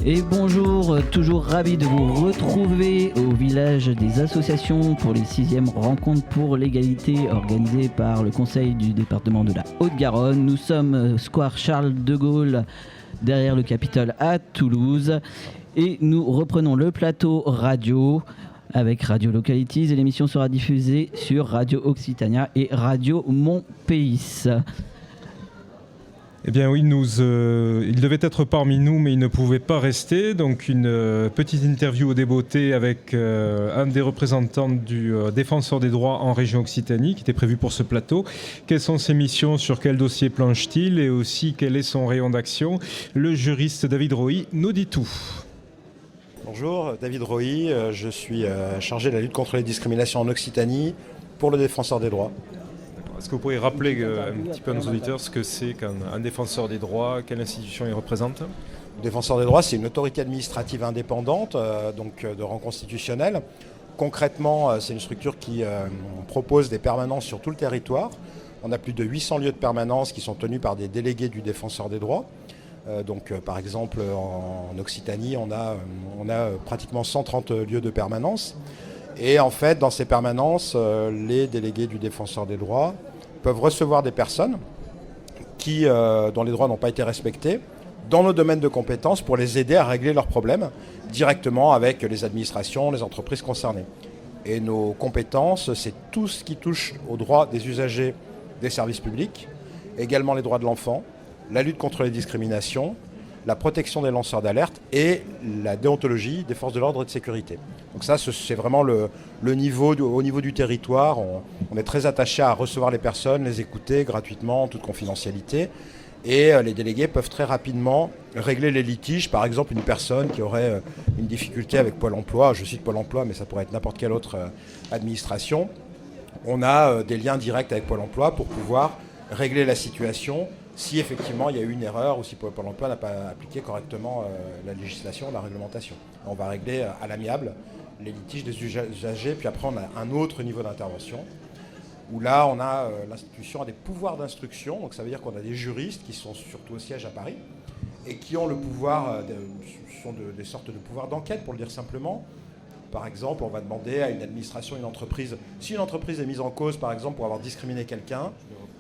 Et bonjour, toujours ravi de vous retrouver au village des associations pour les 6e rencontres pour l'égalité organisées par le Conseil du département de la Haute-Garonne. Nous sommes square Charles de Gaulle, derrière le Capitole à Toulouse. Et nous reprenons le plateau radio avec Radio Localities et l'émission sera diffusée sur Radio Occitania et Radio Mon Pays. Eh bien oui, il devait être parmi nous, mais il ne pouvait pas rester. Donc une petite interview au débeauté avec un des représentants du défenseur des droits en région Occitanie, qui était prévu pour ce plateau. Quelles sont ses missions, sur quel dossier planche-t-il et aussi quel est son rayon d'action? Le juriste David Roy nous dit tout. Bonjour, David Roy, je suis chargé de la lutte contre les discriminations en Occitanie pour le défenseur des droits. Est-ce que vous pourriez rappeler un petit peu à nos auditeurs ce que c'est qu'un défenseur des droits, quelle institution il représente? Le défenseur des droits, c'est une autorité administrative indépendante, donc de rang constitutionnel. Concrètement, c'est une structure qui propose des permanences sur tout le territoire. On a plus de 800 lieux de permanence qui sont tenus par des délégués du défenseur des droits. Par exemple, en Occitanie, on a pratiquement 130 lieux de permanence. Et en fait, dans ces permanences, les délégués du défenseur des droits peuvent recevoir des personnes dont les droits n'ont pas été respectés dans nos domaines de compétences pour les aider à régler leurs problèmes directement avec les administrations, les entreprises concernées. Et nos compétences, c'est tout ce qui touche aux droits des usagers des services publics, également les droits de l'enfant, la lutte contre les discriminations, la protection des lanceurs d'alerte et la déontologie des forces de l'ordre et de sécurité. Donc ça, c'est vraiment au niveau du territoire. On est très attaché à recevoir les personnes, les écouter gratuitement, en toute confidentialité. Et les délégués peuvent très rapidement régler les litiges. Par exemple, une personne qui aurait une difficulté avec Pôle emploi, je cite Pôle emploi, mais ça pourrait être n'importe quelle autre administration. On a des liens directs avec Pôle emploi pour pouvoir régler la situation si effectivement il y a eu une erreur ou si Pôle emploi n'a pas appliqué correctement la législation, la réglementation. On va régler à l'amiable les litiges des usagers, puis après on a un autre niveau d'intervention où là on a l'institution a des pouvoirs d'instruction, donc ça veut dire qu'on a des juristes qui sont surtout au siège à Paris et qui ont le pouvoir, sont des sortes de pouvoirs d'enquête pour le dire simplement. Par exemple, on va demander à une administration, une entreprise, si une entreprise est mise en cause par exemple pour avoir discriminé quelqu'un,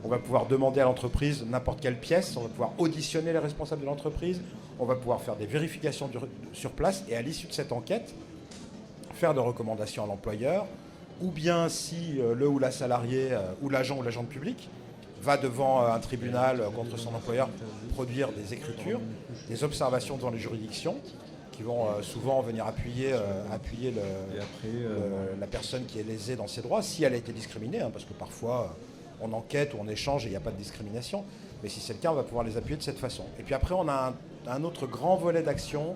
on va pouvoir demander à l'entreprise n'importe quelle pièce, on va pouvoir auditionner les responsables de l'entreprise, on va pouvoir faire des vérifications sur place et à l'issue de cette enquête, faire des recommandations à l'employeur, ou bien si le ou la salarié ou l'agent public va devant un tribunal contre son employeur produire des écritures, des observations devant les juridictions qui vont souvent venir appuyer la personne qui est lésée dans ses droits, si elle a été discriminée, parce que parfois on enquête ou on échange et il n'y a pas de discrimination. Mais si c'est le cas, on va pouvoir les appuyer de cette façon. Et puis après, on a un autre grand volet d'action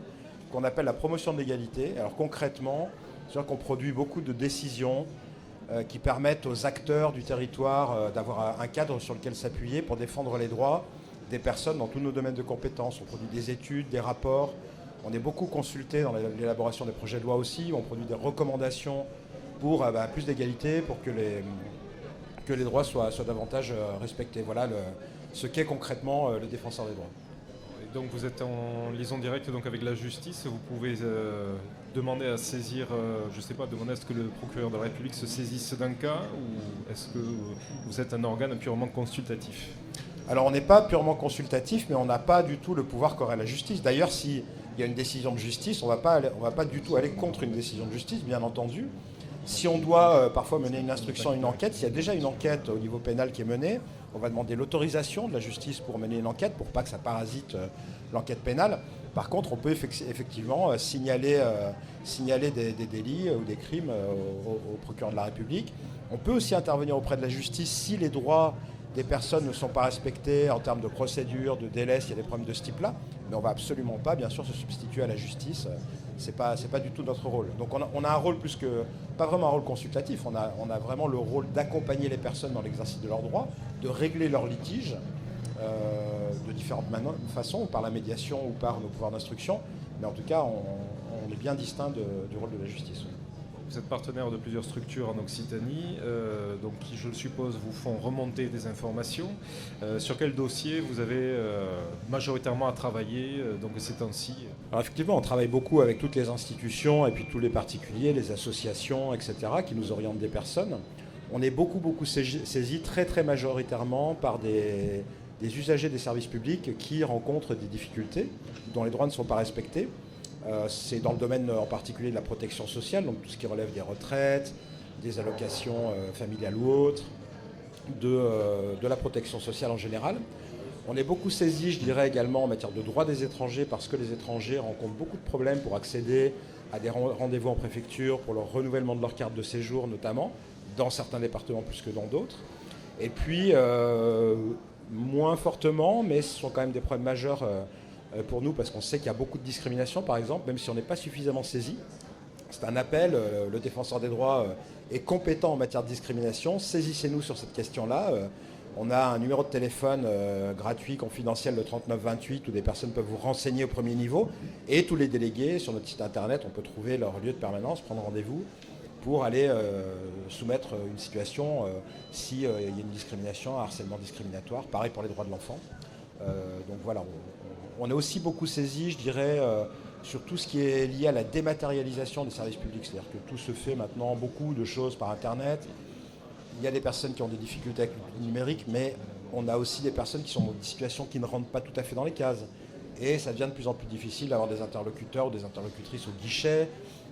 qu'on appelle la promotion de l'égalité. Alors concrètement, c'est-à-dire qu'on produit beaucoup de décisions qui permettent aux acteurs du territoire d'avoir un cadre sur lequel s'appuyer pour défendre les droits des personnes dans tous nos domaines de compétences. On produit des études, des rapports. On est beaucoup consulté dans l'élaboration des projets de loi aussi. On produit des recommandations pour plus d'égalité, pour que les droits soient davantage respectés. Voilà ce qu'est concrètement le défenseur des droits. Et donc vous êtes en liaison directe donc, avec la justice. Vous pouvez demander à saisir, demander à ce que le procureur de la République se saisisse d'un cas, ou est-ce que vous êtes un organe purement consultatif? Alors on n'est pas purement consultatif, mais on n'a pas du tout le pouvoir qu'aurait la justice. D'ailleurs, s'il y a une décision de justice, on ne va pas du tout aller contre une décision de justice, bien entendu. Si on doit parfois mener une instruction, une enquête, s'il y a déjà une enquête au niveau pénal qui est menée, on va demander l'autorisation de la justice pour mener une enquête, pour pas que ça parasite l'enquête pénale. Par contre, on peut effectivement signaler des délits ou des crimes au procureur de la République. On peut aussi intervenir auprès de la justice si les droits des personnes ne sont pas respectés en termes de procédure, de délai, s'il y a des problèmes de ce type-là. Mais on ne va absolument pas, bien sûr, se substituer à la justice. C'est pas du tout notre rôle. Donc on a un rôle pas vraiment un rôle consultatif, on a vraiment le rôle d'accompagner les personnes dans l'exercice de leurs droits, de régler leurs litiges de différentes façons, ou par la médiation ou par nos pouvoirs d'instruction. Mais en tout cas, on est bien distinct du rôle de la justice. Vous êtes partenaire de plusieurs structures en Occitanie, donc qui, je le suppose, vous font remonter des informations. Sur quel dossier vous avez majoritairement à travailler donc ces temps-ci? Alors effectivement, on travaille beaucoup avec toutes les institutions et puis tous les particuliers, les associations, etc., qui nous orientent des personnes. On est beaucoup saisis très très majoritairement par des usagers des services publics qui rencontrent des difficultés, dont les droits ne sont pas respectés. C'est dans le domaine en particulier de la protection sociale, donc tout ce qui relève des retraites, des allocations familiales ou autres, de la protection sociale en général. On est beaucoup saisi, je dirais, également en matière de droits des étrangers, parce que les étrangers rencontrent beaucoup de problèmes pour accéder à des rendez-vous en préfecture, pour le renouvellement de leur carte de séjour notamment, dans certains départements plus que dans d'autres. Et puis, moins fortement, mais ce sont quand même des problèmes majeurs pour nous, parce qu'on sait qu'il y a beaucoup de discrimination, par exemple, même si on n'est pas suffisamment saisi. C'est un appel, le défenseur des droits est compétent en matière de discrimination, saisissez-nous sur cette question-là. On a un numéro de téléphone gratuit, confidentiel, le 3928, où des personnes peuvent vous renseigner au premier niveau, et tous les délégués, sur notre site internet, on peut trouver leur lieu de permanence, prendre rendez-vous, pour aller soumettre une situation s'il y a une discrimination, un harcèlement discriminatoire, pareil pour les droits de l'enfant. Donc voilà, on est aussi beaucoup saisi, je dirais, sur tout ce qui est lié à la dématérialisation des services publics. C'est-à-dire que tout se fait maintenant, beaucoup de choses par Internet. Il y a des personnes qui ont des difficultés avec le numérique, mais on a aussi des personnes qui sont dans des situations qui ne rentrent pas tout à fait dans les cases. Et ça devient de plus en plus difficile d'avoir des interlocuteurs ou des interlocutrices au guichet.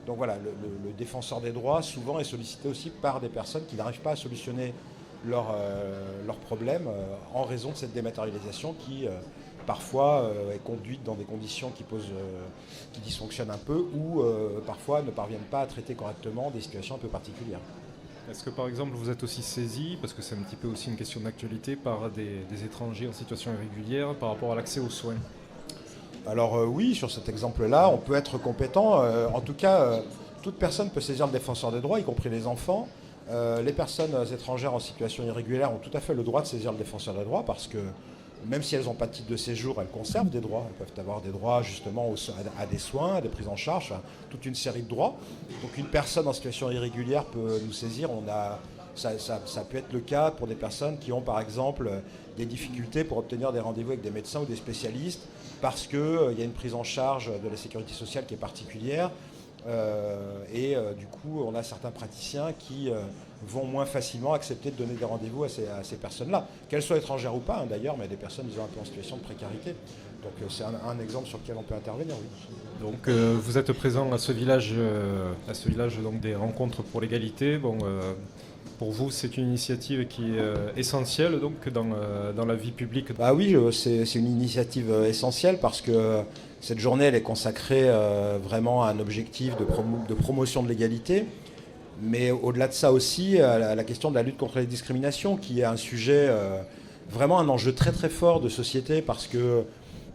Donc voilà, le défenseur des droits, souvent, est sollicité aussi par des personnes qui n'arrivent pas à solutionner leurs problèmes en raison de cette dématérialisation qui parfois est conduite dans des conditions qui dysfonctionnent un peu ou parfois ne parviennent pas à traiter correctement des situations un peu particulières. Est-ce que par exemple vous êtes aussi saisi, parce que c'est un petit peu aussi une question d'actualité, par des étrangers en situation irrégulière par rapport à l'accès aux soins? Alors oui, sur cet exemple-là, on peut être compétent. En tout cas, toute personne peut saisir le défenseur des droits, y compris les enfants. Les personnes étrangères en situation irrégulière ont tout à fait le droit de saisir le défenseur des droits parce que même si elles n'ont pas de titre de séjour, elles conservent des droits. Elles peuvent avoir des droits justement à des soins, à des prises en charge, toute une série de droits. Donc une personne en situation irrégulière peut nous saisir. Ça peut être le cas pour des personnes qui ont par exemple des difficultés pour obtenir des rendez-vous avec des médecins ou des spécialistes parce qu'il y a une prise en charge de la sécurité sociale qui est particulière. Du coup, on a certains praticiens qui vont moins facilement accepter de donner des rendez-vous à ces personnes-là, qu'elles soient étrangères ou pas, d'ailleurs, mais des personnes disons, un peu en situation de précarité. Donc c'est un exemple sur lequel on peut intervenir, oui. Donc vous êtes présent à ce village donc, des rencontres pour l'égalité. Bon, pour vous, c'est une initiative qui est essentielle donc, dans la vie publique. Bah oui, c'est une initiative essentielle parce que cette journée elle est consacrée vraiment à un objectif de promotion de l'égalité. Mais au-delà de ça aussi, à la question de la lutte contre les discriminations, qui est un sujet, vraiment un enjeu très très fort de société, parce que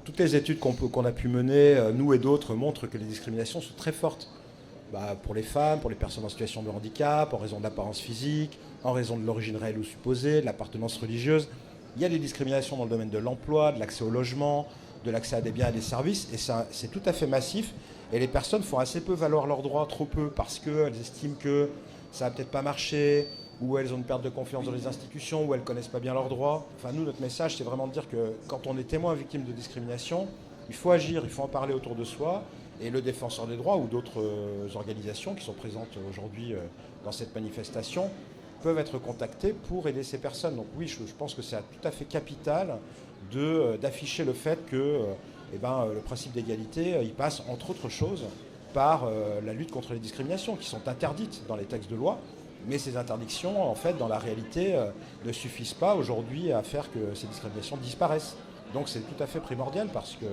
toutes les études qu'on a pu mener, nous et d'autres, montrent que les discriminations sont très fortes. Pour les femmes, pour les personnes en situation de handicap, en raison de l'apparence physique, en raison de l'origine réelle ou supposée, de l'appartenance religieuse. Il y a des discriminations dans le domaine de l'emploi, de l'accès au logement, de l'accès à des biens et des services, et ça, c'est tout à fait massif. Et les personnes font assez peu valoir leurs droits, trop peu, parce qu'elles estiment que ça va peut-être pas marcher, ou elles ont une perte de confiance dans les institutions, ou elles connaissent pas bien leurs droits. Enfin, nous, notre message, c'est vraiment de dire que quand on est témoin victime de discrimination, il faut agir, il faut en parler autour de soi. Et le défenseur des droits ou d'autres organisations qui sont présentes aujourd'hui dans cette manifestation peuvent être contactés pour aider ces personnes. Donc oui, je pense que c'est tout à fait capital d'afficher le fait que le principe d'égalité, il passe entre autres choses par la lutte contre les discriminations qui sont interdites dans les textes de loi. Mais ces interdictions, en fait, dans la réalité, ne suffisent pas aujourd'hui à faire que ces discriminations disparaissent. Donc c'est tout à fait primordial parce que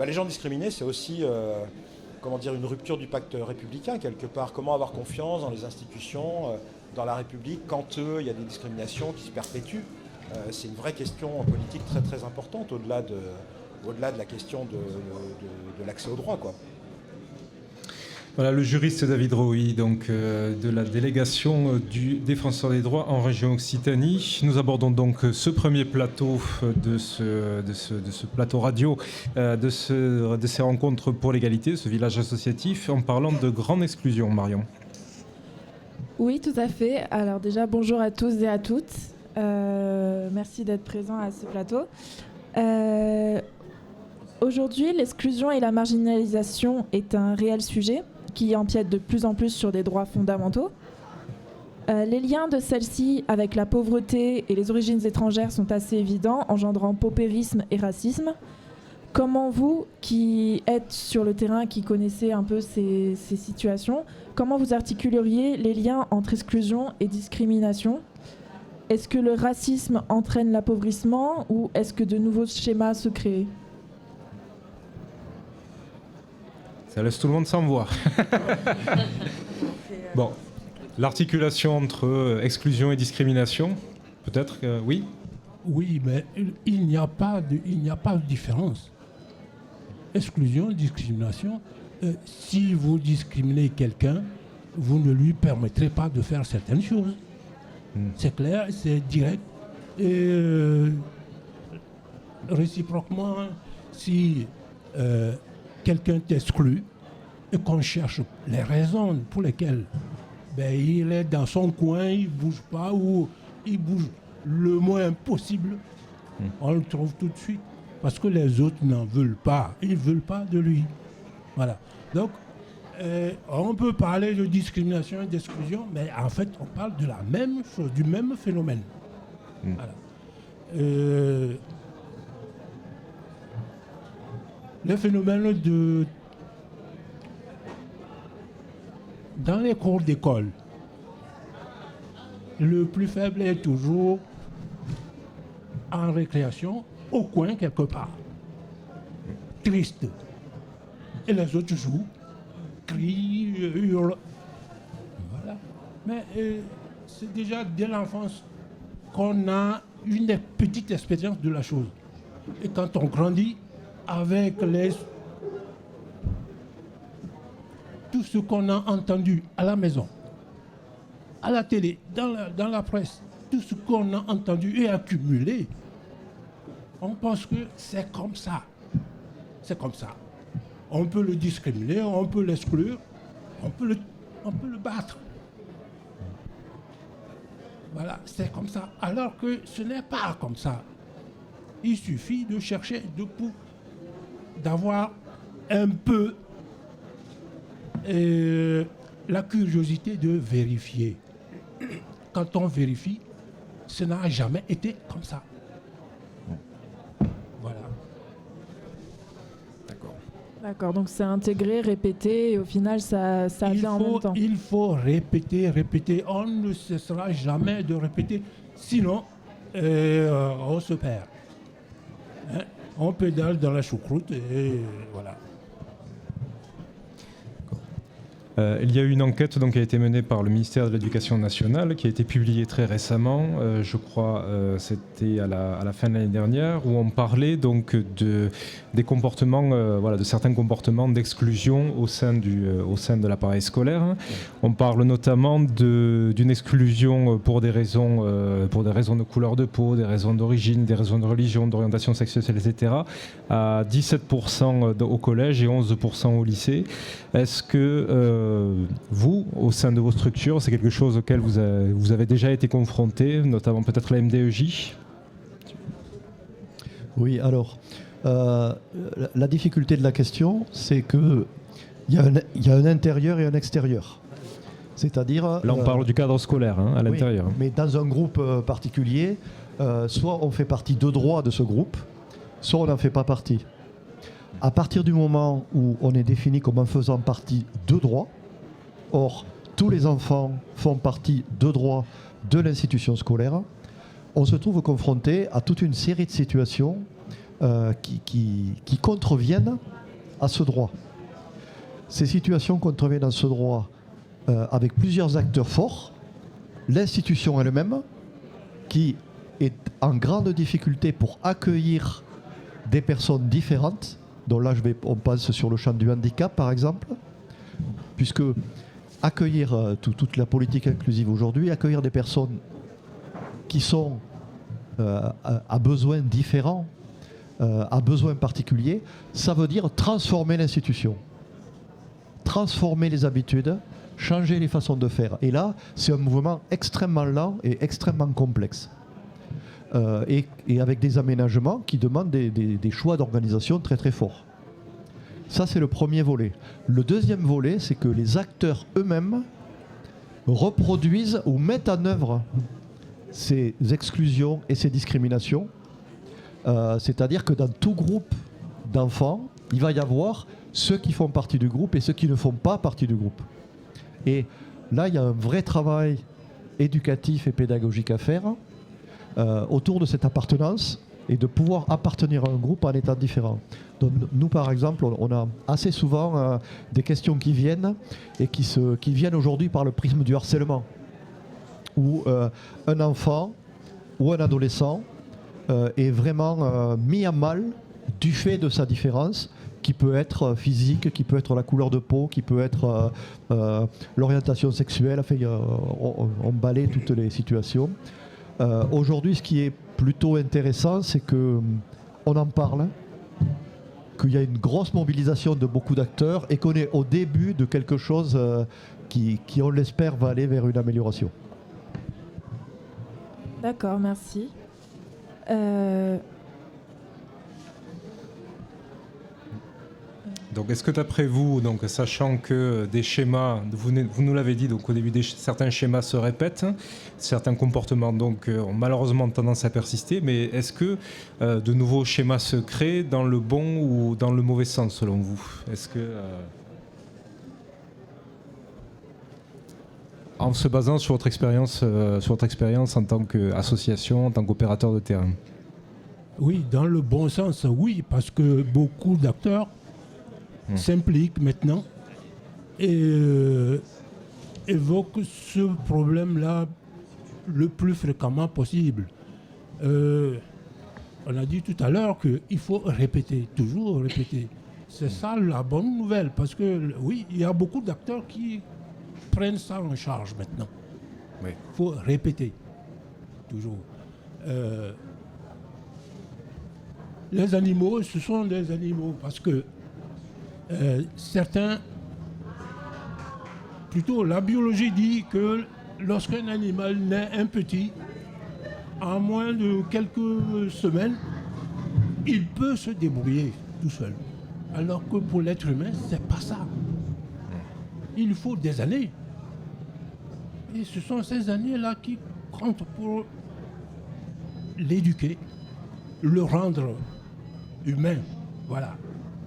les gens discriminés, c'est aussi une rupture du pacte républicain quelque part. Comment avoir confiance dans les institutions, dans la République, quand il y a des discriminations qui se perpétuent. C'est une vraie question politique très très importante au-delà de la question de l'accès au droit, quoi. Voilà, le juriste David Roy, donc de la délégation du Défenseur des droits en région Occitanie. Nous abordons donc ce premier plateau de ce plateau radio, de ces rencontres pour l'égalité, ce village associatif, en parlant de grande exclusion, Marion. Oui, tout à fait. Alors déjà, bonjour à tous et à toutes. Merci d'être présents à ce plateau. Aujourd'hui, l'exclusion et la marginalisation est un réel sujet qui empiète de plus en plus sur des droits fondamentaux. Les liens de celle-ci avec la pauvreté et les origines étrangères sont assez évidents, engendrant paupérisme et racisme. Comment vous, qui êtes sur le terrain, qui connaissez un peu ces situations, comment vous articuleriez les liens entre exclusion et discrimination ? Est-ce que le racisme entraîne l'appauvrissement ou est-ce que de nouveaux schémas se créent ? Ça laisse tout le monde sans voix. Bon, l'articulation entre exclusion et discrimination, peut-être que oui. Oui, mais il n'y a pas de différence. Exclusion, discrimination, si vous discriminez quelqu'un, vous ne lui permettrez pas de faire certaines choses. C'est clair, c'est direct. Et réciproquement, si quelqu'un t'exclut et qu'on cherche les raisons pour lesquelles il est dans son coin, il ne bouge pas ou il bouge le moins possible, on le trouve tout de suite. Parce que les autres n'en veulent pas. Ils ne veulent pas de lui. Voilà. Donc, on peut parler de discrimination et d'exclusion, mais en fait, on parle de la même chose, du même phénomène. Voilà. Le phénomène dans les cours d'école, le plus faible est toujours en récréation, au coin quelque part, triste. Et les autres jouent, crient, hurlent. Voilà. Mais c'est déjà dès l'enfance qu'on a une petite expérience de la chose. Et quand on grandit avec tout ce qu'on a entendu à la maison, à la télé, dans la presse, tout ce qu'on a entendu et accumulé, on pense que c'est comme ça. C'est comme ça. On peut le discriminer, on peut l'exclure, on peut le battre. Voilà, c'est comme ça. Alors que ce n'est pas comme ça. Il suffit de chercher, d'avoir un peu la curiosité de vérifier. Quand on vérifie, ce n'a jamais été comme ça. Voilà. D'accord, donc c'est intégré, répété, et au final, ça vient en même temps. Il faut répéter. On ne cessera jamais de répéter, sinon on se perd. Hein? On pédale dans la choucroute et voilà. Il y a eu une enquête qui a été menée par le ministère de l'Éducation nationale, qui a été publiée très récemment, je crois c'était à la fin de l'année dernière, où on parlait donc des comportements, de certains comportements d'exclusion au sein de l'appareil scolaire. On parle notamment d'une exclusion pour des raisons de couleur de peau, des raisons d'origine, des raisons de religion, d'orientation sexuelle, etc. à 17% au collège et 11% au lycée. Est-ce que vous, au sein de vos structures, c'est quelque chose auquel vous avez déjà été confronté, notamment peut-être la MDEJ ? Oui, alors, la difficulté de la question, c'est qu'il y a un intérieur et un extérieur. C'est-à-dire... Là, on parle du cadre scolaire, à l'intérieur. Oui, mais dans un groupe particulier, soit on fait partie de droit de ce groupe, soit on n'en fait pas partie. À partir du moment où on est défini comme en faisant partie de droit, or tous les enfants font partie de droit de l'institution scolaire, on se trouve confronté à toute une série de situations qui contreviennent à ce droit. Ces situations contreviennent à ce droit avec plusieurs acteurs forts, l'institution elle-même, qui est en grande difficulté pour accueillir des personnes différentes. Donc là, on passe sur le champ du handicap, par exemple, puisque accueillir toute la politique inclusive aujourd'hui, accueillir des personnes qui sont à besoins différents, à besoins particuliers, ça veut dire transformer l'institution, transformer les habitudes, changer les façons de faire. Et là, c'est un mouvement extrêmement lent et extrêmement complexe. Et avec des aménagements qui demandent des choix d'organisation très très forts. Ça, c'est le premier volet. Le deuxième volet, c'est que les acteurs eux-mêmes reproduisent ou mettent en œuvre ces exclusions et ces discriminations. C'est-à-dire que dans tout groupe d'enfants, il va y avoir ceux qui font partie du groupe et ceux qui ne font pas partie du groupe. Et là, il y a un vrai travail éducatif et pédagogique à faire autour de cette appartenance et de pouvoir appartenir à un groupe en étant différent. Donc, nous, par exemple, on a assez souvent des questions qui viennent et qui viennent aujourd'hui par le prisme du harcèlement, où un enfant ou un adolescent est vraiment mis à mal du fait de sa différence, qui peut être physique, qui peut être la couleur de peau, qui peut être l'orientation sexuelle. Enfin, on balaye toutes les situations. Aujourd'hui, ce qui est plutôt intéressant, c'est qu'on en parle, qu'il y a une grosse mobilisation de beaucoup d'acteurs et qu'on est au début de quelque chose qui, on l'espère, va aller vers une amélioration. D'accord, merci. Donc, est-ce que d'après vous, donc, sachant que des schémas, vous nous l'avez dit, donc au début, certains schémas se répètent, certains comportements donc, ont malheureusement tendance à persister, mais est-ce que de nouveaux schémas se créent dans le bon ou dans le mauvais sens selon vous ? Est-ce que, en se basant sur votre expérience en tant qu'association, en tant qu'opérateur de terrain ? Oui, dans le bon sens, oui, parce que beaucoup d'acteurs s'impliquent maintenant et évoquent ce problème-là le plus fréquemment possible. On a dit tout à l'heure qu'il faut répéter, toujours répéter. C'est ça la bonne nouvelle, parce que oui, il y a beaucoup d'acteurs qui prennent ça en charge maintenant. Il faut répéter, toujours. Les animaux, ce sont des animaux, parce que certains, plutôt la biologie dit que lorsqu'un animal naît un petit, en moins de quelques semaines, il peut se débrouiller tout seul. Alors que pour l'être humain, c'est pas ça. Il faut des années. Et ce sont ces années-là qui comptent pour l'éduquer, le rendre humain. Voilà.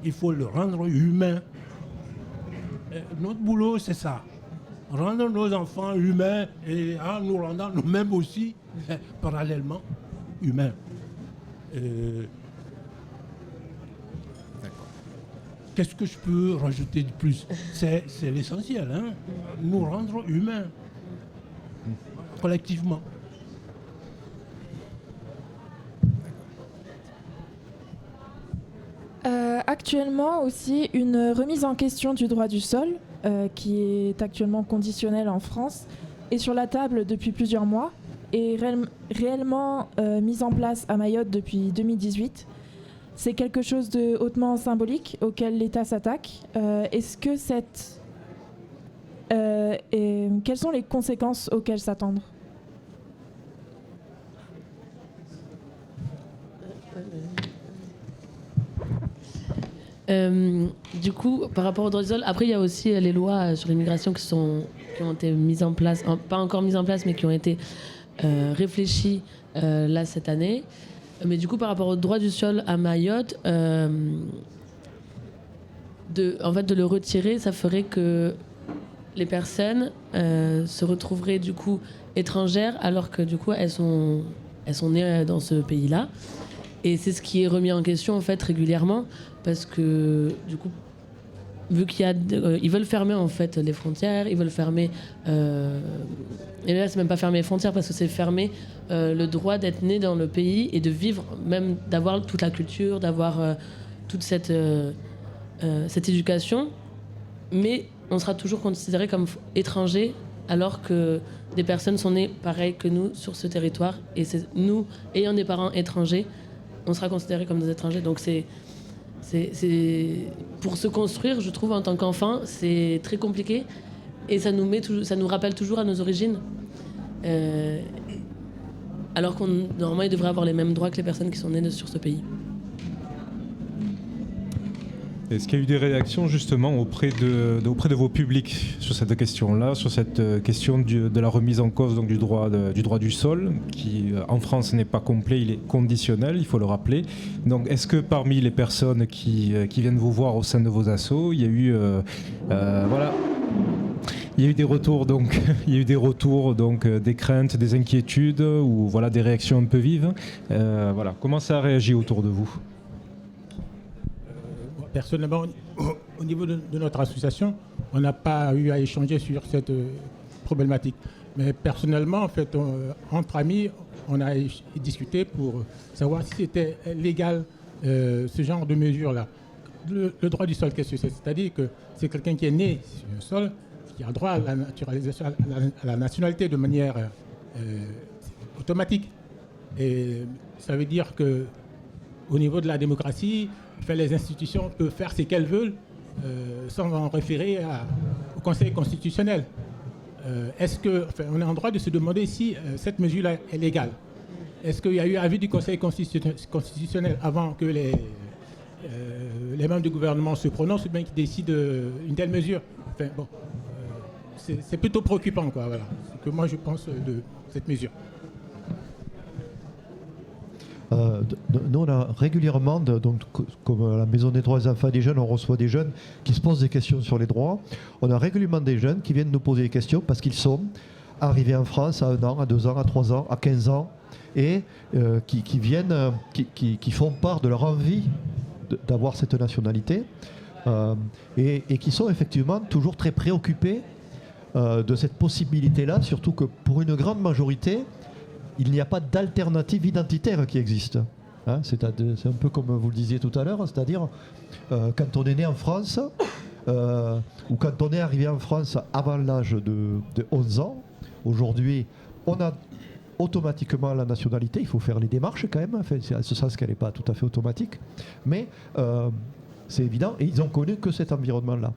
Il faut le rendre humain. Notre boulot, c'est ça. Rendre nos enfants humains et en nous rendant nous-mêmes aussi, parallèlement, humains. Qu'est-ce que je peux rajouter de plus ? C'est l'essentiel, hein ? Nous rendre humains, collectivement. Actuellement aussi, une remise en question du droit du sol, qui est actuellement conditionnel en France, est sur la table depuis plusieurs mois et réellement mise en place à Mayotte depuis 2018. C'est quelque chose de hautement symbolique auquel l'État s'attaque. Est-ce que quelles sont les conséquences auxquelles s'attendre ? Du coup, par rapport au droit du sol, après il y a aussi les lois sur l'immigration qui ont été mises en place, pas encore mises en place, mais qui ont été réfléchies là cette année. Mais du coup, par rapport au droit du sol à Mayotte, de le retirer, ça ferait que les personnes se retrouveraient du coup étrangères, alors que du coup elles sont nées dans ce pays-là. Et c'est ce qui est remis en question en fait régulièrement, parce que du coup, vu qu'il y a, ils veulent fermer en fait les frontières, ils veulent fermer. Et là, c'est même pas fermer les frontières, parce que c'est fermer le droit d'être né dans le pays et de vivre, même d'avoir toute la culture, d'avoir toute cette éducation. Mais on sera toujours considéré comme étranger, alors que des personnes sont nées pareil que nous sur ce territoire, et c'est nous ayant des parents étrangers, on sera considérés comme des étrangers. Donc c'est pour se construire, je trouve, en tant qu'enfant, c'est très compliqué. Et ça nous rappelle toujours à nos origines. Alors qu'on normalement, ils devraient avoir les mêmes droits que les personnes qui sont nées sur ce pays. Est-ce qu'il y a eu des réactions justement auprès de vos publics sur cette question-là, sur cette question de la remise en cause donc, du droit du sol, qui en France n'est pas complet, il est conditionnel, il faut le rappeler. Donc est-ce que parmi les personnes qui viennent vous voir au sein de vos assos, il y a eu il y a eu des retours donc, des craintes, des inquiétudes ou voilà des réactions un peu vives. Comment ça a réagi autour de vous? Personnellement, au niveau de notre association, on n'a pas eu à échanger sur cette problématique. Mais personnellement, en fait, entre amis, on a discuté pour savoir si c'était légal ce genre de mesure-là. Le droit du sol, qu'est-ce que c'est? C'est-à-dire que c'est quelqu'un qui est né sur le sol, qui a droit à la naturalisation, à la nationalité de manière automatique. Et ça veut dire que au niveau de la démocratie, les institutions peuvent faire ce qu'elles veulent sans en référer au Conseil constitutionnel. On est en droit de se demander si cette mesure-là est légale. Est-ce qu'il y a eu avis du Conseil constitutionnel avant que les membres du gouvernement se prononcent ou bien qu'ils décident une telle mesure? C'est plutôt préoccupant, quoi. Voilà, ce que moi je pense de cette mesure. Nous, on a régulièrement, donc, comme à la Maison des droits des enfants et des jeunes, on reçoit des jeunes qui se posent des questions sur les droits. On a régulièrement des jeunes qui viennent nous poser des questions parce qu'ils sont arrivés en France à 1 an, à 2 ans, à 3 ans, à 15 ans et qui font part de leur envie d'avoir cette nationalité et qui sont effectivement toujours très préoccupés de cette possibilité-là, surtout que pour une grande majorité, il n'y a pas d'alternative identitaire qui existe. Hein, c'est un peu comme vous le disiez tout à l'heure, c'est-à-dire quand on est né en France ou quand on est arrivé en France avant l'âge de 11 ans, aujourd'hui on a automatiquement la nationalité, il faut faire les démarches quand même, enfin, c'est à ce sens qu'elle n'est pas tout à fait automatique, mais c'est évident, et ils n'ont connu que cet environnement-là.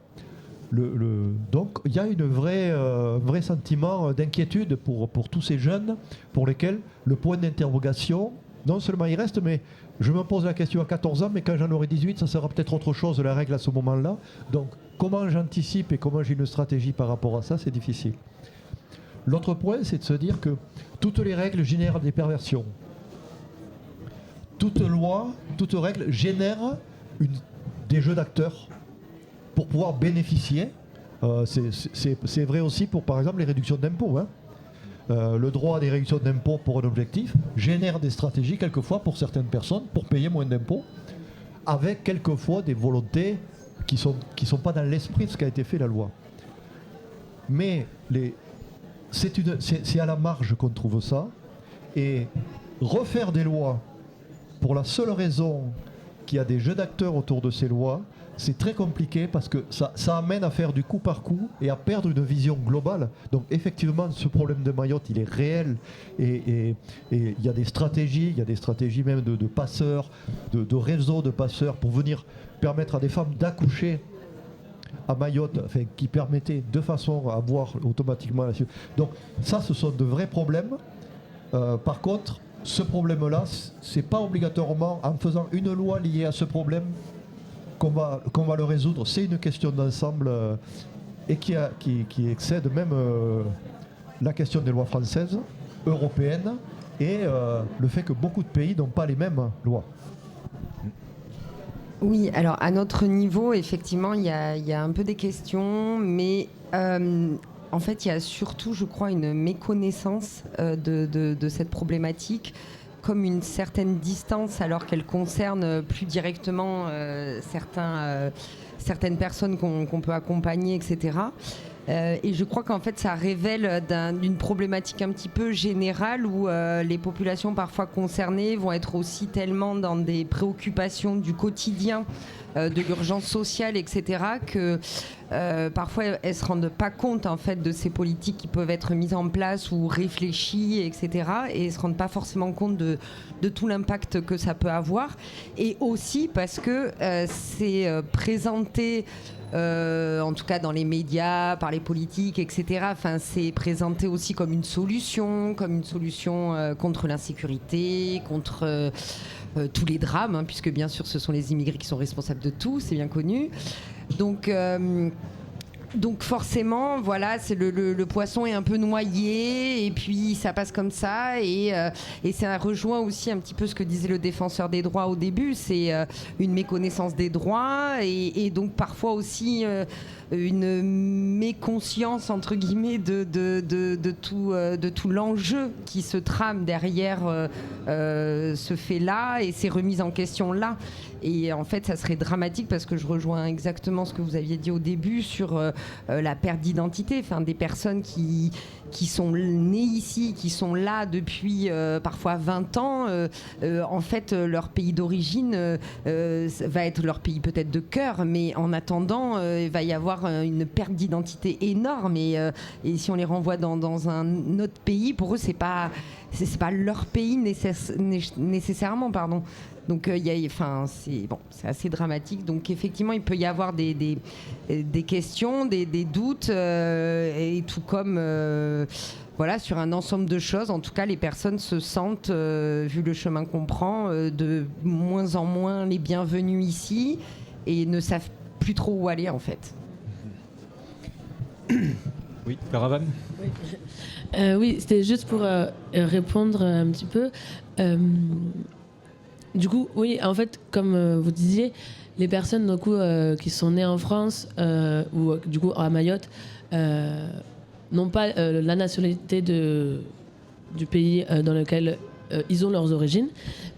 Donc il y a un vrai sentiment d'inquiétude pour tous ces jeunes pour lesquels le point d'interrogation, non seulement il reste, mais je me pose la question à 14 ans, mais quand j'en aurai 18, ça sera peut-être autre chose la règle à ce moment-là. Donc comment j'anticipe et comment j'ai une stratégie par rapport à ça, c'est difficile. L'autre point, c'est de se dire que toutes les règles génèrent des perversions. Toute loi, toute règle génère des jeux d'acteurs pour pouvoir bénéficier. C'est vrai aussi pour, par exemple, les réductions d'impôts. Hein. Le droit à des réductions d'impôts pour un objectif génère des stratégies, quelquefois, pour certaines personnes, pour payer moins d'impôts, avec quelquefois des volontés qui sont pas dans l'esprit de ce qu'a été fait la loi. Mais c'est à la marge qu'on trouve ça. Et refaire des lois pour la seule raison qu'il y a des jeux d'acteurs autour de ces lois, c'est très compliqué parce que ça amène à faire du coup par coup et à perdre une vision globale. Donc effectivement, ce problème de Mayotte, il est réel et il y a des stratégies même de passeurs, de réseaux de passeurs pour venir permettre à des femmes d'accoucher à Mayotte, enfin, qui permettaient de façon à avoir automatiquement la... Donc ça, ce sont de vrais problèmes. Par contre, ce problème-là, c'est pas obligatoirement en faisant une loi liée à ce problème qu'on va le résoudre. C'est une question d'ensemble et qui excède même la question des lois françaises, européennes et le fait que beaucoup de pays n'ont pas les mêmes lois. Oui, alors à notre niveau, effectivement, il y a un peu des questions, mais en fait, il y a surtout, je crois, une méconnaissance de cette problématique, comme une certaine distance, alors qu'elle concerne plus directement certaines personnes qu'on peut accompagner, etc. Et je crois qu'en fait, ça révèle d'une problématique un petit peu générale où les populations parfois concernées vont être aussi tellement dans des préoccupations du quotidien de l'urgence sociale, etc., que parfois elles ne se rendent pas compte en fait de ces politiques qui peuvent être mises en place ou réfléchies, etc., et elles ne se rendent pas forcément compte de tout l'impact que ça peut avoir, et aussi parce que c'est présenté en tout cas dans les médias, par les politiques, etc. Enfin, c'est présenté aussi comme une solution contre l'insécurité, contre tous les drames, hein, puisque bien sûr ce sont les immigrés qui sont responsables de tout, c'est bien connu. Donc forcément, voilà, c'est le poisson est un peu noyé et puis ça passe comme ça et ça rejoint aussi un petit peu ce que disait le défenseur des droits au début, c'est une méconnaissance des droits et donc parfois aussi une méconscience entre guillemets de tout l'enjeu qui se trame derrière ce fait-là et ces remises en question-là. Et en fait, ça serait dramatique parce que je rejoins exactement ce que vous aviez dit au début sur la perte d'identité, enfin, des personnes qui sont nées ici, qui sont là depuis parfois 20 ans. En fait, leur pays d'origine va être leur pays peut-être de cœur, mais en attendant, il va y avoir une perte d'identité énorme. Et si on les renvoie dans un autre pays, pour eux, c'est pas leur pays nécessairement, pardon. Donc c'est assez dramatique. Donc effectivement, il peut y avoir des questions, des doutes, et tout comme voilà, sur un ensemble de choses. En tout cas, les personnes se sentent, vu le chemin qu'on prend, de moins en moins les bienvenus ici et ne savent plus trop où aller en fait. Oui, Caravane. Oui, c'était juste pour répondre un petit peu. Du coup, oui, en fait, comme vous disiez, les personnes du coup, qui sont nées en France ou du coup à Mayotte n'ont pas la nationalité du pays dans lequel ils ont leurs origines.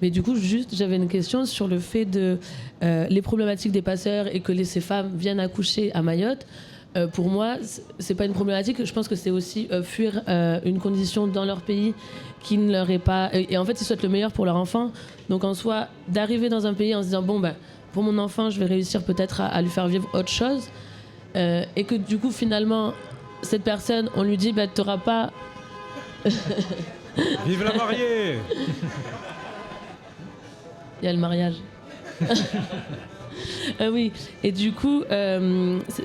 Mais du coup, juste, j'avais une question sur le fait de les problématiques des passeurs et que ces femmes viennent accoucher à Mayotte. Pour moi, c'est pas une problématique. Je pense que c'est aussi fuir une condition dans leur pays qui ne leur est pas. Et en fait, ils souhaitent le meilleur pour leur enfant. Donc en soi, d'arriver dans un pays en se disant bon, pour mon enfant, je vais réussir peut-être à lui faire vivre autre chose. Et que du coup, finalement, cette personne, on lui dit t'auras pas. Vive la mariée. Il y a le mariage. Oui, et du coup,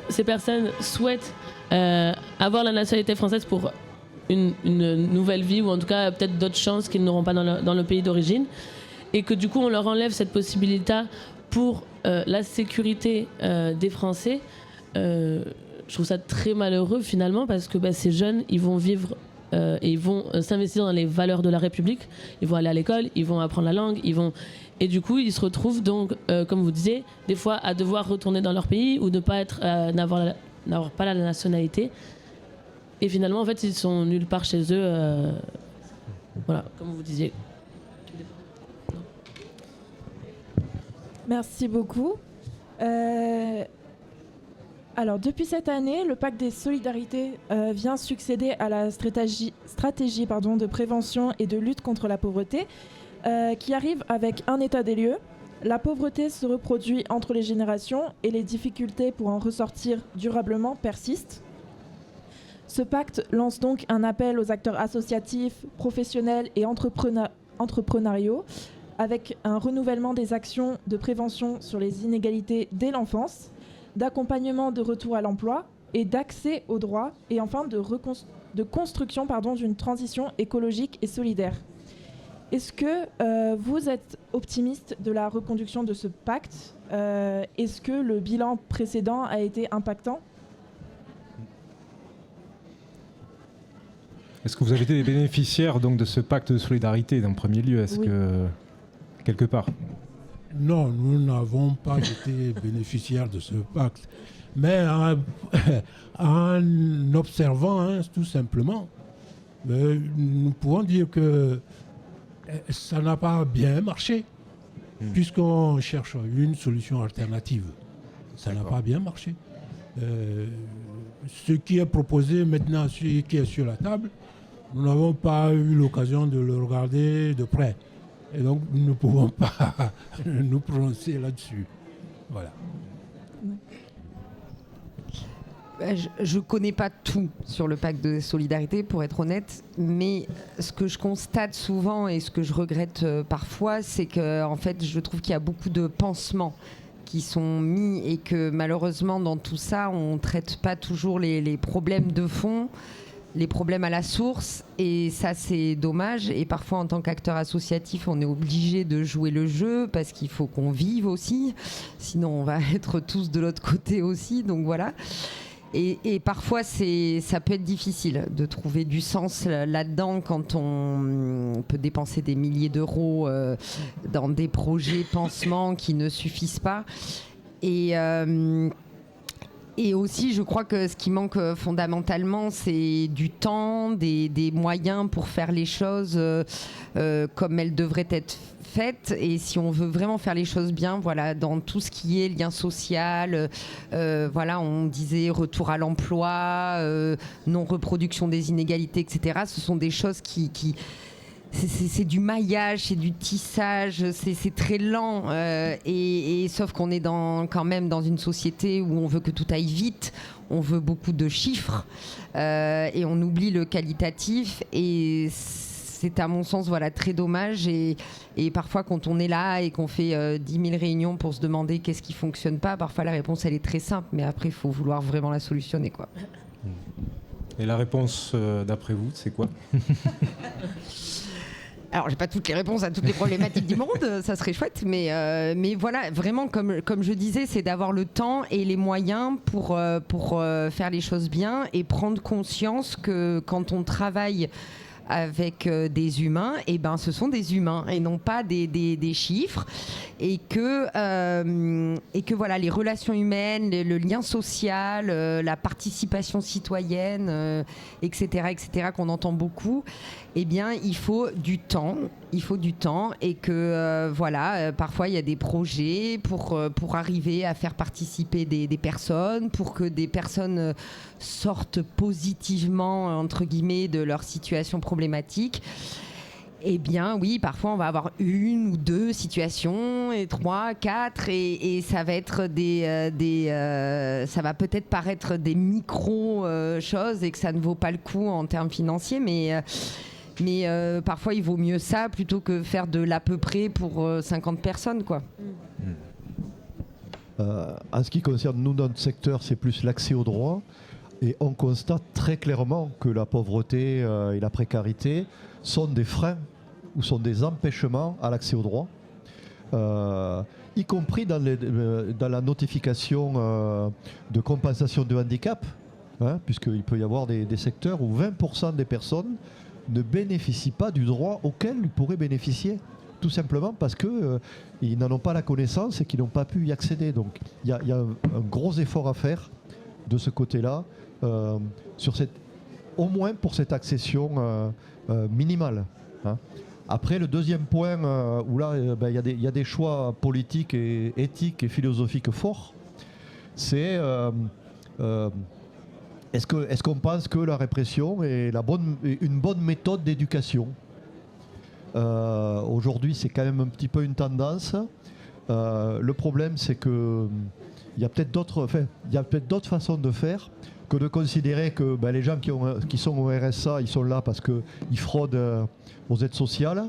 ces personnes souhaitent avoir la nationalité française pour une nouvelle vie, ou en tout cas peut-être d'autres chances qu'ils n'auront pas dans le pays d'origine, et que du coup on leur enlève cette possibilité pour la sécurité des Français. Je trouve ça très malheureux finalement, parce que ces jeunes, ils vont vivre et ils vont s'investir dans les valeurs de la République, ils vont aller à l'école, ils vont apprendre la langue, et du coup, ils se retrouvent donc, comme vous disiez, des fois à devoir retourner dans leur pays ou n'avoir pas la nationalité. Et finalement, en fait, ils sont nulle part chez eux. Voilà, comme vous disiez. Merci beaucoup. Alors, depuis cette année, le pacte des solidarités vient succéder à la stratégie de prévention et de lutte contre la pauvreté, qui arrive avec un état des lieux. La pauvreté se reproduit entre les générations et les difficultés pour en ressortir durablement persistent. Ce pacte lance donc un appel aux acteurs associatifs, professionnels et entrepreneuriaux, avec un renouvellement des actions de prévention sur les inégalités dès l'enfance, d'accompagnement de retour à l'emploi et d'accès aux droits, et enfin de construction d'une transition écologique et solidaire. Est-ce que vous êtes optimiste de la reconduction de ce pacte ? Est-ce que le bilan précédent a été impactant ? Est-ce que vous avez été des bénéficiaires donc, de ce pacte de solidarité en premier lieu ? Est-ce que, quelque part ? Non, nous n'avons pas été bénéficiaires de ce pacte. Mais en observant, tout simplement, nous pouvons dire que ça n'a pas bien marché, puisqu'on cherche une solution alternative. Ça n'a pas bien marché. Ce qui est proposé maintenant, ce qui est sur la table, nous n'avons pas eu l'occasion de le regarder de près. Et donc, nous ne pouvons pas nous prononcer là-dessus. Voilà. Je ne connais pas tout sur le pacte de solidarité, pour être honnête, mais ce que je constate souvent et ce que je regrette parfois, c'est que en fait, je trouve qu'il y a beaucoup de pansements qui sont mis et que malheureusement, dans tout ça, on ne traite pas toujours les problèmes de fond, les problèmes à la source, et ça, c'est dommage. Et parfois, en tant qu'acteur associatif, on est obligé de jouer le jeu parce qu'il faut qu'on vive aussi, sinon on va être tous de l'autre côté aussi, donc voilà. Et parfois, ça peut être difficile de trouver du sens là-dedans quand on peut dépenser des milliers d'euros dans des projets pansements qui ne suffisent pas. Et aussi, je crois que ce qui manque fondamentalement, c'est du temps, des moyens pour faire les choses comme elles devraient être faites. Et si on veut vraiment faire les choses bien, voilà, dans tout ce qui est lien social, voilà, on disait retour à l'emploi, non-reproduction des inégalités, etc. Ce sont des choses qui c'est du maillage, c'est du tissage, c'est très lent. Et sauf qu'on est quand même dans une société où on veut que tout aille vite, on veut beaucoup de chiffres et on oublie le qualitatif. Et c'est à mon sens très dommage. Et parfois, quand on est là et qu'on fait 10 000 réunions pour se demander qu'est-ce qui ne fonctionne pas, parfois la réponse elle est très simple, mais après il faut vouloir vraiment la solutionner, quoi. Et la réponse, d'après vous, c'est quoi ? Alors, j'ai pas toutes les réponses à toutes les problématiques du monde, ça serait chouette, mais voilà, vraiment, comme je disais, c'est d'avoir le temps et les moyens pour faire les choses bien et prendre conscience que quand on travaille avec des humains, et ben ce sont des humains et non pas des chiffres, et que voilà, les relations humaines, le lien social, la participation citoyenne, etc., qu'on entend beaucoup, eh bien il faut du temps, et que voilà, parfois il y a des projets pour arriver à faire participer des personnes, pour que des personnes sortent positivement entre guillemets de leur situation problématique. Eh bien oui, parfois on va avoir 1 ou 2 situations, et 3, 4, et ça va être ça va peut-être paraître des micro choses et que ça ne vaut pas le coup en termes financiers, mais parfois il vaut mieux ça plutôt que faire de l'à peu près pour 50 personnes, quoi. En ce qui concerne nous, notre secteur, c'est plus l'accès au droit. Et on constate très clairement que la pauvreté et la précarité sont des freins ou sont des empêchements à l'accès au droit, y compris dans la notification de compensation de handicap, puisqu'il peut y avoir des secteurs où 20% des personnes ne bénéficient pas du droit auquel ils pourraient bénéficier, tout simplement parce qu'ils n'en ont pas la connaissance et qu'ils n'ont pas pu y accéder. Donc il y a un gros effort à faire de ce côté-là, au moins pour cette accession minimale. Après, le deuxième point, où là, il y a des choix politiques et éthiques et philosophiques forts, c'est est-ce qu'on pense que la répression est une bonne méthode d'éducation ? Aujourd'hui, c'est quand même un petit peu une tendance. Le problème, c'est que il y a peut-être d'autres façons de faire que de considérer que les gens qui sont au RSA, ils sont là parce qu'ils fraudent aux aides sociales,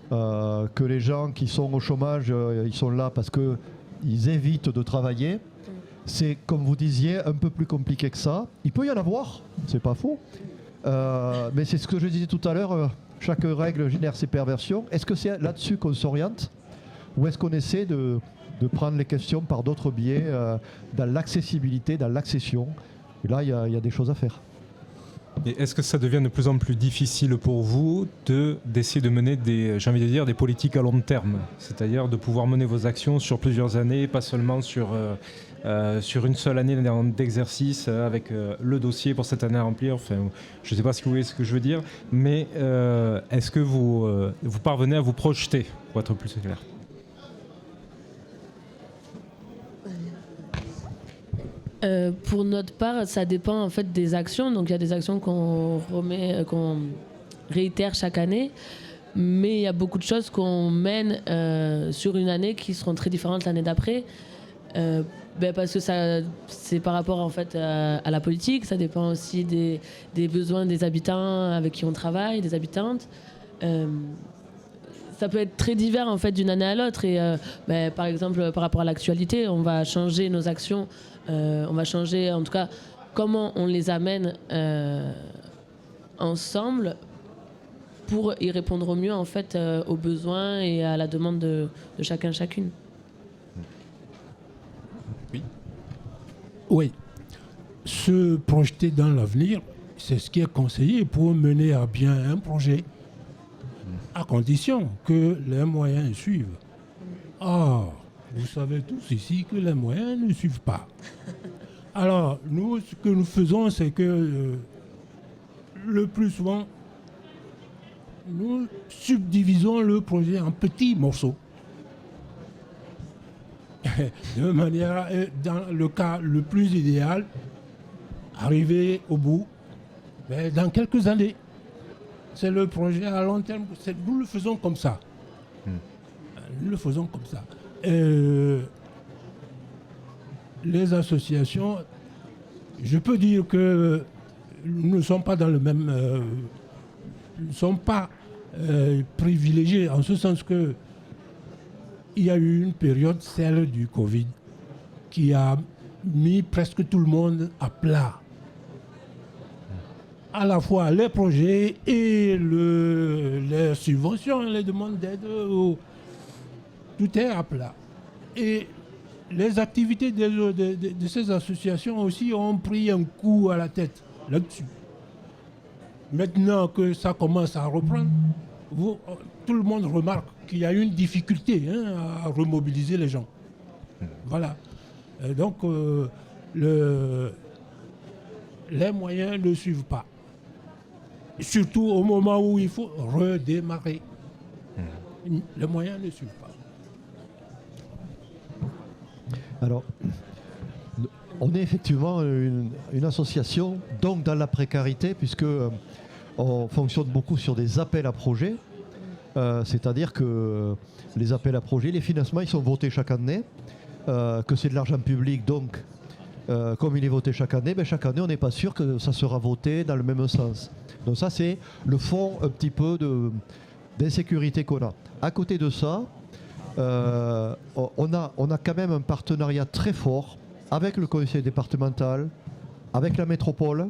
que les gens qui sont au chômage, ils sont là parce qu'ils évitent de travailler. C'est, comme vous disiez, un peu plus compliqué que ça. Il peut y en avoir, c'est pas faux. Mais c'est ce que je disais tout à l'heure, chaque règle génère ses perversions. Est-ce que c'est là-dessus qu'on s'oriente ? Ou est-ce qu'on essaie de prendre les questions par d'autres biais, dans l'accessibilité, dans l'accession ? Et là, il y a des choses à faire. Et est-ce que ça devient de plus en plus difficile pour vous d'essayer de mener des politiques à long terme, c'est-à-dire de pouvoir mener vos actions sur plusieurs années, pas seulement sur une seule année d'exercice avec le dossier pour cette année à remplir. Enfin, je ne sais pas si vous voyez ce que je veux dire, mais est-ce que vous parvenez à vous projeter, pour être plus clair ? Pour notre part, ça dépend en fait des actions. Donc il y a des actions qu'on réitère chaque année, mais il y a beaucoup de choses qu'on mène sur une année qui seront très différentes l'année d'après. Parce que c'est par rapport en fait à la politique, ça dépend aussi des besoins des habitants avec qui on travaille, des habitantes. Ça peut être très divers en fait d'une année à l'autre et par exemple par rapport à l'actualité, on va changer nos actions, on va changer en tout cas comment on les amène ensemble pour y répondre au mieux en fait aux besoins et à la demande de chacun chacune. Oui. Se projeter dans l'avenir, c'est ce qui est conseillé pour mener à bien un projet, à condition que les moyens suivent. Or, vous savez tous ici que les moyens ne suivent pas. Alors, nous, ce que nous faisons, c'est que le plus souvent, nous subdivisons le projet en petits morceaux. De manière, dans le cas le plus idéal, arriver au bout dans quelques années. C'est le projet à long terme. Nous le faisons comme ça. Nous le faisons comme ça. Les associations, je peux dire que nous ne sommes pas dans le même... nous ne sommes pas privilégiés en ce sens que il y a eu une période, celle du Covid, qui a mis presque tout le monde à plat. À la fois les projets et les subventions, les demandes d'aide, tout est à plat. Et les activités de ces associations aussi ont pris un coup à la tête là-dessus. Maintenant que ça commence à reprendre, tout le monde remarque qu'il y a une difficulté à remobiliser les gens. Voilà. Et donc, les moyens ne suivent pas. Surtout au moment où il faut redémarrer. Les moyens ne suivent pas. Alors, on est effectivement une association, donc dans la précarité, puisque on fonctionne beaucoup sur des appels à projets. C'est-à-dire que les appels à projets, les financements, ils sont votés chaque année, que c'est de l'argent public, donc comme il est voté chaque année, on n'est pas sûr que ça sera voté dans le même sens. Donc ça, c'est le fond un petit peu d'insécurité qu'on a. À côté de ça, on a quand même un partenariat très fort avec le conseil départemental, avec la métropole,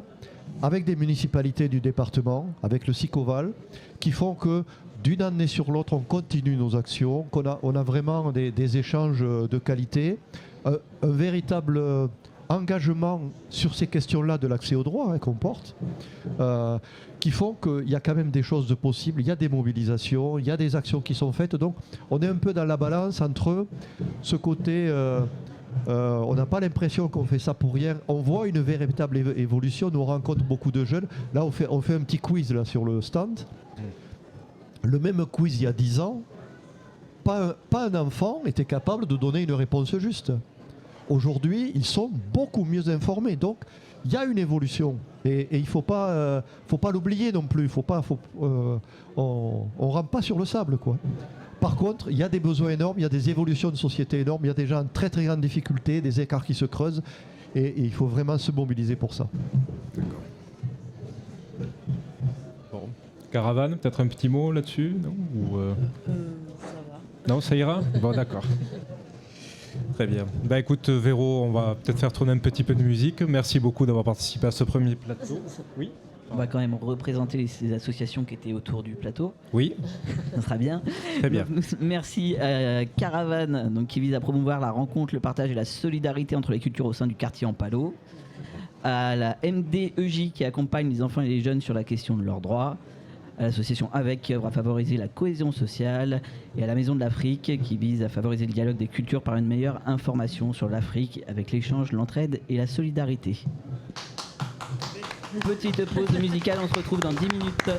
avec des municipalités du département, avec le SICOVAL, qui font que d'une année sur l'autre, on continue nos actions, on a vraiment des échanges de qualité, un véritable engagement sur ces questions-là de l'accès au droit qu'on porte, qui font qu'il y a quand même des choses de possibles, il y a des mobilisations, il y a des actions qui sont faites. Donc on est un peu dans la balance entre ce côté... on n'a pas l'impression qu'on fait ça pour rien. On voit une véritable évolution, nous on rencontre beaucoup de jeunes. Là on fait un petit quiz là, sur le stand. Le même quiz il y a 10 ans, pas un enfant était capable de donner une réponse juste. Aujourd'hui, ils sont beaucoup mieux informés. Donc, il y a une évolution. Et il ne faut pas l'oublier non plus. On ne rampe pas sur le sable, quoi. Par contre, il y a des besoins énormes, il y a des évolutions de société énormes, il y a des gens en très très grande difficulté, des écarts qui se creusent. Et il faut vraiment se mobiliser pour ça. D'accord. Bon. Caravane, peut-être un petit mot là-dessus, non Ça va. Non, ça ira ? Bon, d'accord. Très bien. Bah écoute, Véro, on va peut-être faire tourner un petit peu de musique. Merci beaucoup d'avoir participé à ce premier plateau. Oui. On va quand même représenter ces associations qui étaient autour du plateau. Oui. Ça sera bien. Très bien. Donc, merci à Caravane, donc, qui vise à promouvoir la rencontre, le partage et la solidarité entre les cultures au sein du quartier Ampalo. À la MDEJ qui accompagne les enfants et les jeunes sur la question de leurs droits. À l'association AVEC qui œuvre à favoriser la cohésion sociale, et à la Maison de l'Afrique qui vise à favoriser le dialogue des cultures par une meilleure information sur l'Afrique avec l'échange, l'entraide et la solidarité. Petite pause musicale, on se retrouve dans 10 minutes.